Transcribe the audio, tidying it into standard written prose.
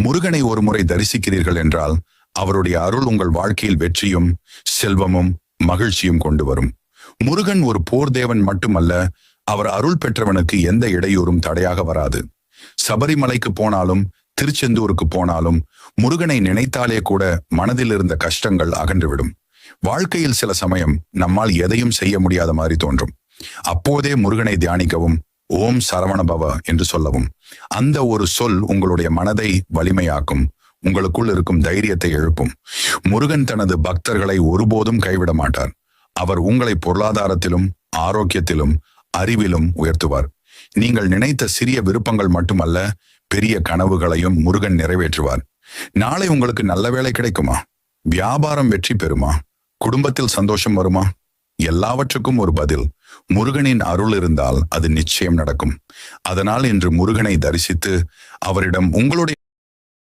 முருகனை ஒரு முறை தரிசிக்கிறீர்கள் என்றால் அவருடைய அருள் உங்கள் வாழ்க்கையில் வெற்றியும் செல்வமும் மகிழ்ச்சியும் கொண்டு வரும். முருகன் ஒரு போர் தேவன் மட்டுமல்ல, அவர் அருள் பெற்றவனுக்கு எந்த இடையூறும் தடையாக வராது. சபரிமலைக்கு போனாலும் திருச்செந்தூருக்கு போனாலும் முருகனை நினைத்தாலே கூட மனதில் இருந்த கஷ்டங்கள் அகன்றுவிடும். வாழ்க்கையில் சில சமயம் நம்மால் எதையும் செய்ய முடியாத மாதிரி தோன்றும். அப்போதே முருகனை தியானிக்கவும், ஓம் சரவண பவ என்று சொல்லவும். அந்த ஒரு சொல் உங்களுடைய மனதை வலிமையாக்கும், உங்களுக்குள் இருக்கும் தைரியத்தை எழுப்பும். முருகன் தனது பக்தர்களை ஒருபோதும் கைவிட மாட்டார். அவர் உங்களை பொருளாதாரத்திலும் ஆரோக்கியத்திலும் அறிவிலும் உயர்த்துவார். நீங்கள் நினைத்த சிறிய விருப்பங்கள் மட்டுமல்ல, பெரிய கனவுகளையும் முருகன் நிறைவேற்றுவார். நாளை உங்களுக்கு நல்ல வேலை கிடைக்குமா? வியாபாரம் வெற்றி பெறுமா? குடும்பத்தில் சந்தோஷம் வருமா? எல்லாவற்றுக்கும் ஒரு பதில், முருகனின் அருள் இருந்தால் அது நிச்சயம் நடக்கும். அதனால் இன்று முருகனை தரிசித்து அவரிடம் உங்களுடைய